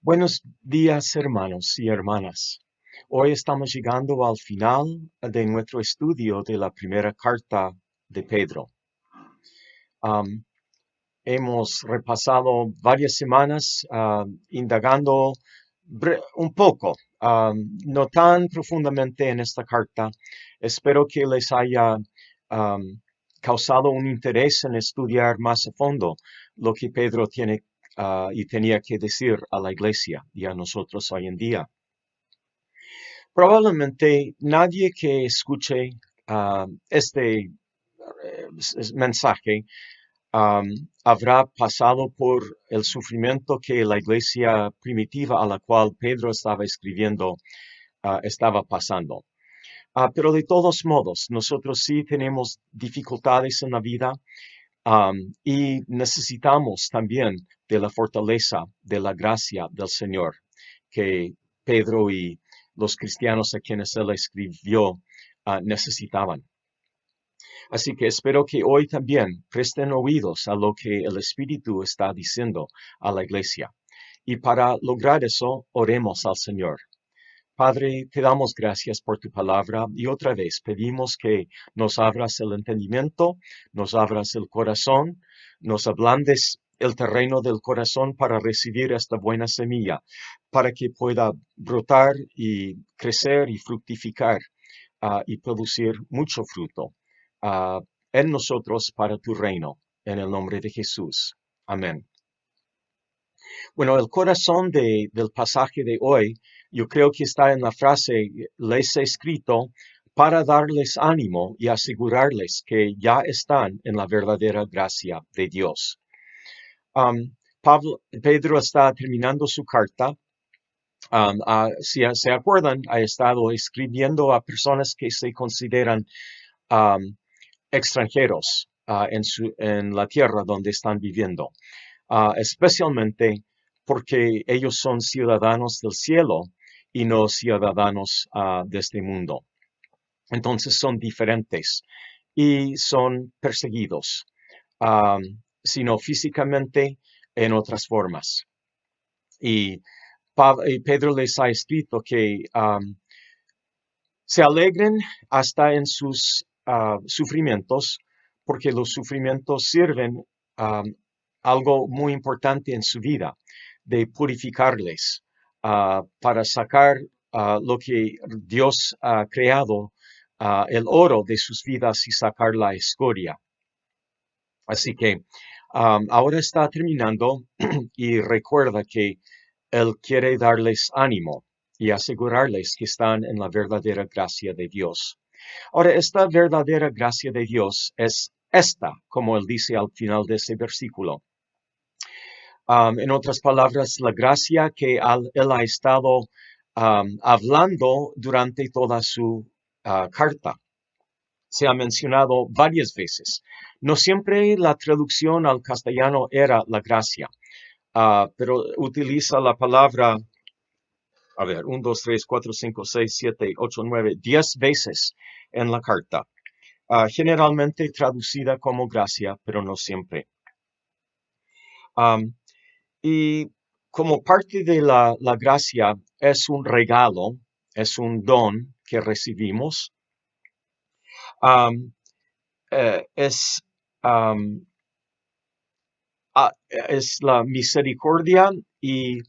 Buenos días, hermanos y hermanas. Hoy estamos llegando al final de nuestro estudio de la primera carta de Pedro. Am, Hemos repasado varias semanas indagando un poco, no tan profundamente en esta carta. Espero que les haya am, causado un interés en estudiar más a fondo lo que Pedro tiene y tenía que decir a la iglesia y a nosotros hoy en día. Probablemente nadie que escuche este mensaje um, habrá pasado por el sufrimiento que la iglesia primitiva a la cual Pedro estaba escribiendo estaba pasando. Pero de todos modos, nosotros sí tenemos dificultades en la vida y necesitamos también de la fortaleza, de la gracia del Señor, que Pedro y los cristianos a quienes él escribió necesitaban. Así que espero que hoy también presten oídos a lo que el Espíritu está diciendo a la iglesia. Y para lograr eso, oremos al Señor. Padre, te damos gracias por tu palabra y otra vez pedimos que nos abras el entendimiento, nos abras el corazón, nos ablandes el terreno del corazón para recibir esta buena semilla, para que pueda brotar y crecer y fructificar y producir mucho fruto ah, en nosotros para tu reino, en el nombre de Jesús. Amén. Bueno, el corazón del pasaje de hoy, yo creo que está en la frase, les he escrito para darles ánimo y asegurarles que ya están en la verdadera gracia de Dios. Pedro está terminando su carta. Si se acuerdan, ha estado escribiendo a personas que se consideran um, extranjeros en la tierra donde están viviendo, especialmente porque ellos son ciudadanos del cielo y no ciudadanos de este mundo. Entonces son diferentes y son perseguidos, sino físicamente en otras formas. Y Pedro les ha escrito que se alegren hasta en sus sufrimientos, porque los sufrimientos sirven algo muy importante en su vida, de purificarles, para sacar lo que Dios ha creado, el oro de sus vidas y sacar la escoria. Así que ahora está terminando y recuerda que Él quiere darles ánimo y asegurarles que están en la verdadera gracia de Dios. Ahora, esta verdadera gracia de Dios es esta, como Él dice al final de ese versículo. En otras palabras, la gracia que Él ha estado hablando durante toda su carta. Se ha mencionado varias veces. No siempre la traducción al castellano era la gracia, pero utiliza la palabra, a ver, 1, 2, 3, 4, 5, 6, 7, 8, 9, 10 veces en la carta. Generalmente traducida como gracia, pero no siempre. Y como parte de la gracia es un regalo, es un don que recibimos. Um, es um, es la misericordia y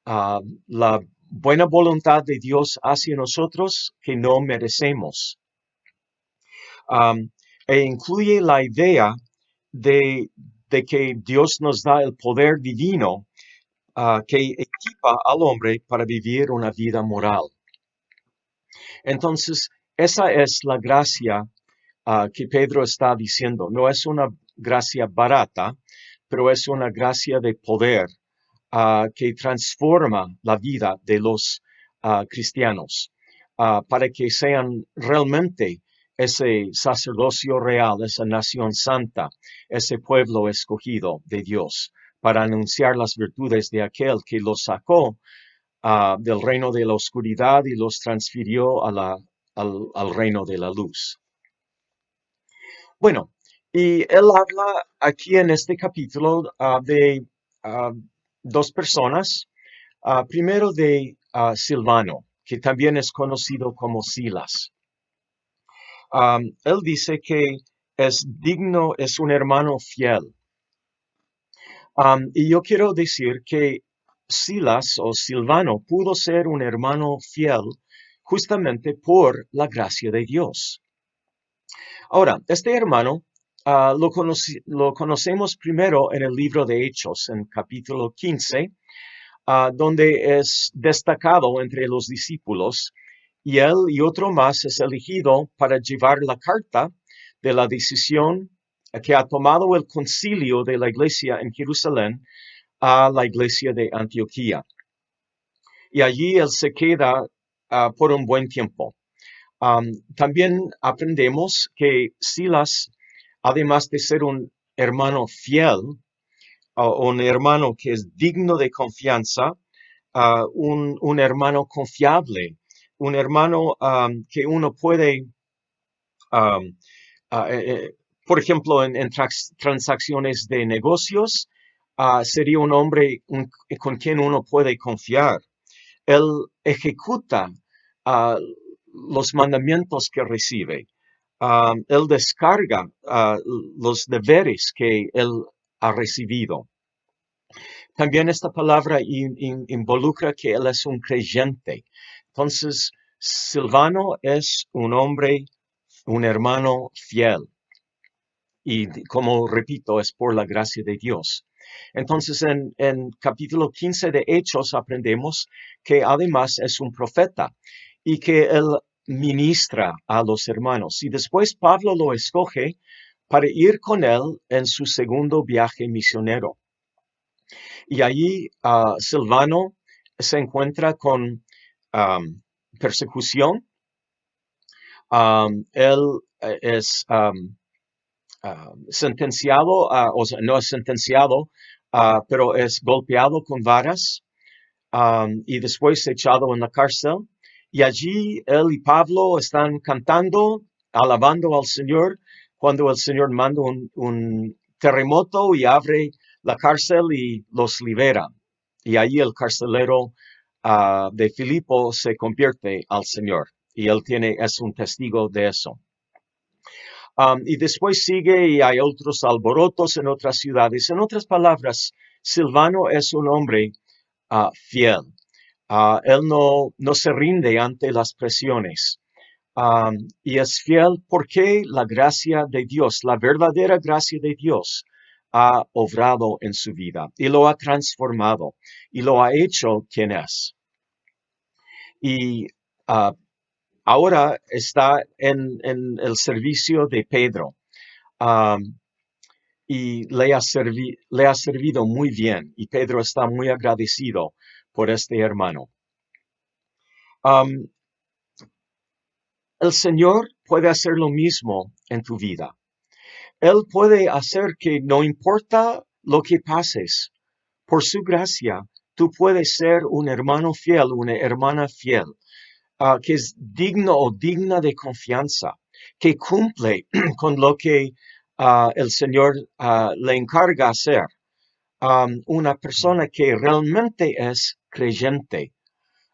la buena voluntad de Dios hacia nosotros que no merecemos. E incluye la idea de, de que Dios nos da el poder divino que equipa al hombre para vivir una vida moral. Entonces, esa es la gracia que Pedro está diciendo. No es una gracia barata, pero es una gracia de poder que transforma la vida de los cristianos para que sean realmente ese sacerdocio real, esa nación santa, ese pueblo escogido de Dios, para anunciar las virtudes de aquel que los sacó del reino de la oscuridad y los transfirió al reino de la luz. Bueno, y él habla aquí en este capítulo de dos personas. Primero de Silvano, que también es conocido como Silas. Él dice que es digno, es un hermano fiel. Y yo quiero decir que Silas o Silvano pudo ser un hermano fiel justamente por la gracia de Dios. Ahora, este hermano lo conocemos primero en el libro de Hechos, en capítulo 15, donde es destacado entre los discípulos, y él y otro más es elegido para llevar la carta de la decisión que ha tomado el concilio de la iglesia en Jerusalén a la iglesia de Antioquía. Y allí él se queda por un buen tiempo. También aprendemos que Silas, además de ser un hermano fiel, un hermano que es digno de confianza, un hermano confiable, un hermano que uno puede, um, uh, por ejemplo, en transacciones de negocios, sería un hombre con quien uno puede confiar. Él ejecuta los mandamientos que recibe. Él descarga los deberes que él ha recibido. También esta palabra involucra que él es un creyente. Entonces, Silvano es un hombre, un hermano fiel. Y como repito, es por la gracia de Dios. Entonces, en capítulo 15 de Hechos aprendemos que además es un profeta y que él ministra a los hermanos. Y después Pablo lo escoge para ir con él en su segundo viaje misionero. Y allí Silvano se encuentra con persecución. Él es sentenciado, o sea, no es sentenciado, pero es golpeado con varas y después echado en la cárcel. Y allí él y Pablo están cantando, alabando al Señor, cuando el Señor manda un terremoto y abre la cárcel y los libera. Y allí el carcelero de Filipo se convierte al Señor. Y él es un testigo de eso. Y después sigue y hay otros alborotos en otras ciudades. En otras palabras, Silvano es un hombre fiel. Él no se rinde ante las presiones. Y es fiel porque la gracia de Dios, la verdadera gracia de Dios, ha obrado en su vida y lo ha transformado y lo ha hecho quien es. Y ahora está en el servicio de Pedro. Y le ha servido muy bien y Pedro está muy agradecido por este hermano. El Señor puede hacer lo mismo en tu vida. Él puede hacer que no importa lo que pases, por su gracia, tú puedes ser un hermano fiel, una hermana fiel, que es digno o digna de confianza, que cumple con lo que el Señor le encarga hacer. Una persona que realmente es creyente,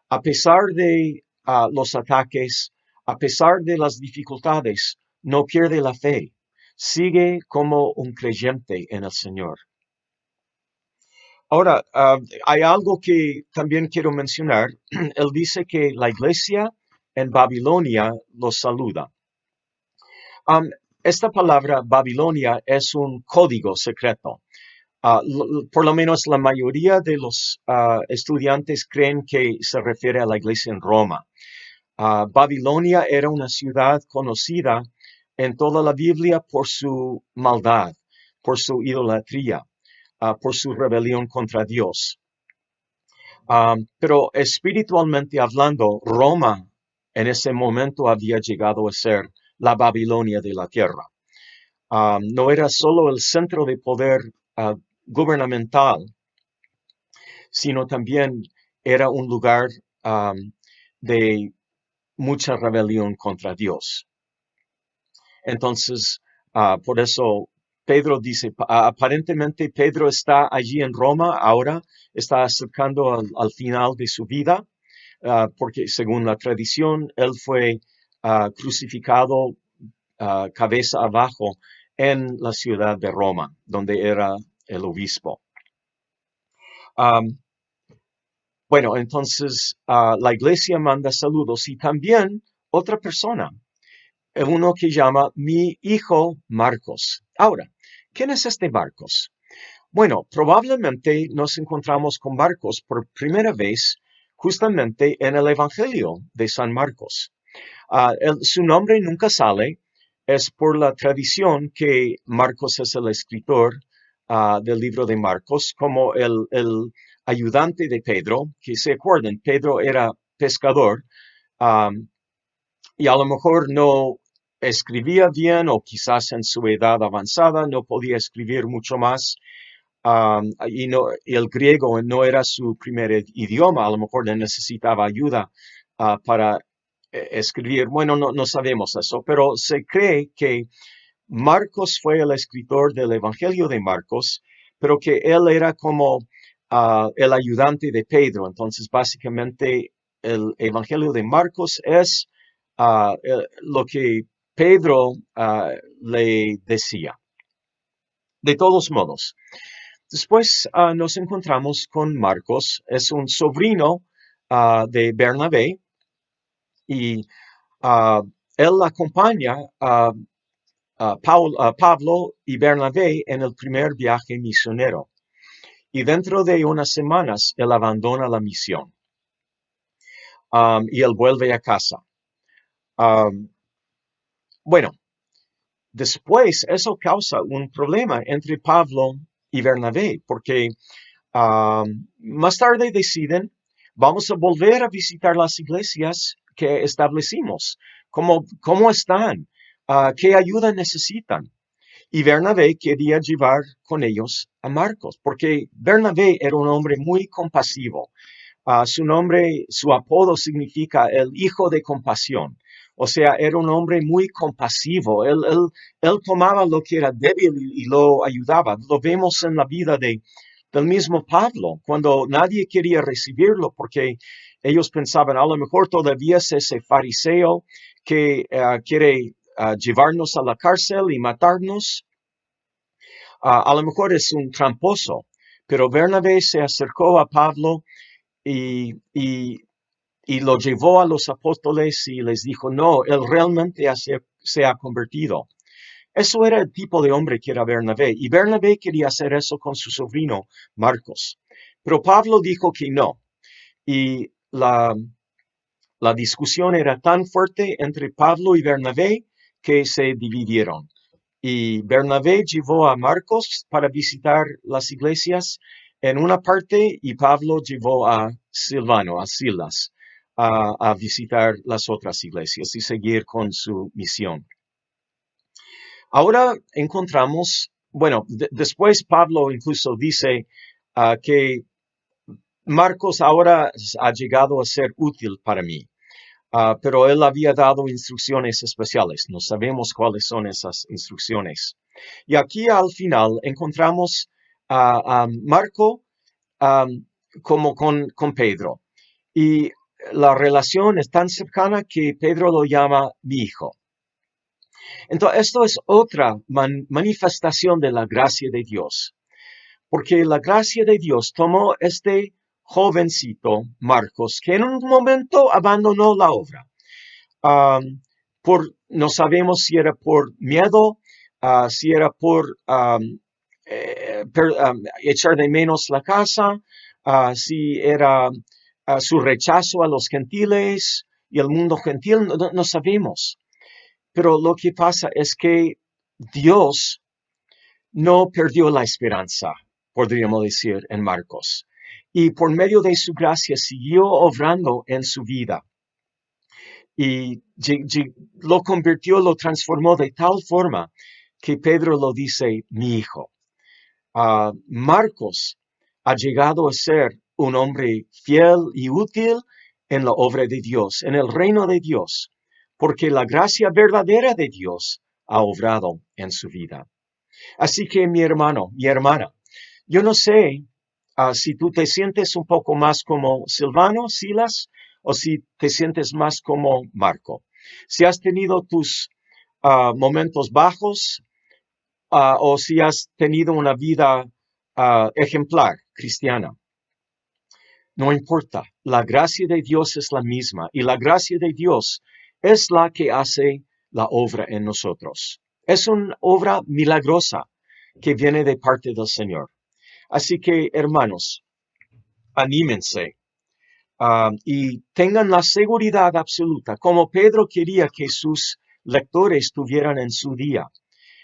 a pesar de los ataques, a pesar de las dificultades, no pierde la fe, sigue como un creyente en el Señor. Ahora, hay algo que también quiero mencionar. Él dice que la iglesia en Babilonia los saluda. Esta palabra Babilonia es un código secreto. Por lo menos la mayoría de los estudiantes creen que se refiere a la iglesia en Roma. Babilonia era una ciudad conocida en toda la Biblia por su maldad, por su idolatría, por su rebelión contra Dios. Pero espiritualmente hablando, Roma en ese momento había llegado a ser la Babilonia de la tierra. No era solo el centro de poder gubernamental, sino también era un lugar de mucha rebelión contra Dios. Entonces, por eso Pedro dice, aparentemente Pedro está allí en Roma ahora, está acercando al final de su vida, porque según la tradición, él fue crucificado cabeza abajo en la ciudad de Roma, donde era el obispo. Bueno, entonces la iglesia manda saludos y también otra persona, uno que llama mi hijo Marcos. Ahora, ¿quién es este Marcos? Bueno, probablemente nos encontramos con Marcos por primera vez justamente en el Evangelio de San Marcos. Su nombre nunca sale, es por la tradición que Marcos es el escritor del libro de Marcos, como el ayudante de Pedro, que se acuerdan, Pedro era pescador, um, y a lo mejor no escribía bien o quizás en su edad avanzada no podía escribir mucho más. Y el griego no era su primer idioma, a lo mejor necesitaba ayuda para escribir. Bueno, no sabemos eso, pero se cree que Marcos fue el escritor del Evangelio de Marcos, pero que él era como el ayudante de Pedro. Entonces, básicamente, el Evangelio de Marcos es lo que Pedro le decía. De todos modos, después nos encontramos con Marcos, es un sobrino de Bernabé y él acompaña a Pablo y Bernabé en el primer viaje misionero. Y dentro de unas semanas él abandona la misión y él vuelve a casa. Bueno, después eso causa un problema entre Pablo y Bernabé porque más tarde deciden, vamos a volver a visitar las iglesias que establecimos. ¿Cómo están? ¿Qué ayuda necesitan? Y Bernabé quería llevar con ellos a Marcos, porque Bernabé era un hombre muy compasivo. Su apodo significa el hijo de compasión. O sea, era un hombre muy compasivo. Él tomaba lo que era débil y lo ayudaba. Lo vemos en la vida del mismo Pablo, cuando nadie quería recibirlo porque ellos pensaban, a lo mejor todavía es ese fariseo que quiere llevarnos a la cárcel y matarnos. A lo mejor es un tramposo, pero Bernabé se acercó a Pablo y, y, y lo llevó a los apóstoles y les dijo, no, él realmente se ha convertido. Eso era el tipo de hombre que era Bernabé, y Bernabé quería hacer eso con su sobrino Marcos. Pero Pablo dijo que no, y la discusión era tan fuerte entre Pablo y Bernabé que se dividieron. Y Bernabé llevó a Marcos para visitar las iglesias en una parte y Pablo llevó a Silvano, a Silas, a visitar las otras iglesias y seguir con su misión. Ahora encontramos, bueno, después Pablo incluso dice que Marcos ahora ha llegado a ser útil para mí. Pero él había dado instrucciones especiales. No sabemos cuáles son esas instrucciones. Y aquí al final encontramos a Marco como con Pedro. Y la relación es tan cercana que Pedro lo llama mi hijo. Entonces, esto es otra manifestación de la gracia de Dios. Porque la gracia de Dios tomó este jovencito, Marcos, que en un momento abandonó la obra. No sabemos si era por miedo, si era por echar de menos la casa, si era su rechazo a los gentiles y el mundo gentil, no sabemos. Pero lo que pasa es que Dios no perdió la esperanza, podríamos decir, en Marcos. Y por medio de su gracia siguió obrando en su vida. Y lo convirtió, lo transformó de tal forma que Pedro lo dice, mi hijo. Marcos ha llegado a ser un hombre fiel y útil en la obra de Dios, en el reino de Dios, porque la gracia verdadera de Dios ha obrado en su vida. Así que mi hermano, mi hermana, yo no sé si tú te sientes un poco más como Silvano, Silas, o si te sientes más como Marco. Si has tenido tus momentos bajos, o si has tenido una vida ejemplar, cristiana. No importa, la gracia de Dios es la misma y la gracia de Dios es la que hace la obra en nosotros. Es una obra milagrosa que viene de parte del Señor. Así que, hermanos, anímense y tengan la seguridad absoluta, como Pedro quería que sus lectores tuvieran en su día,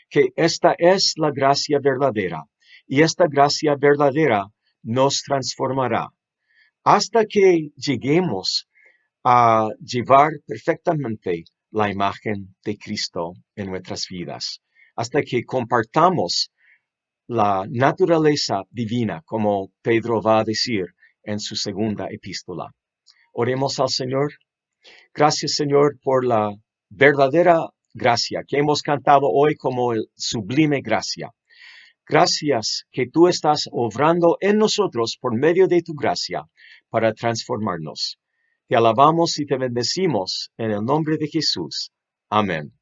que esta es la gracia verdadera y esta gracia verdadera nos transformará hasta que lleguemos a llevar perfectamente la imagen de Cristo en nuestras vidas, hasta que compartamos la naturaleza divina, como Pedro va a decir en su segunda epístola. Oremos al Señor. Gracias, Señor, por la verdadera gracia que hemos cantado hoy como el sublime gracia. Gracias que tú estás obrando en nosotros por medio de tu gracia para transformarnos. Te alabamos y te bendecimos en el nombre de Jesús. Amén.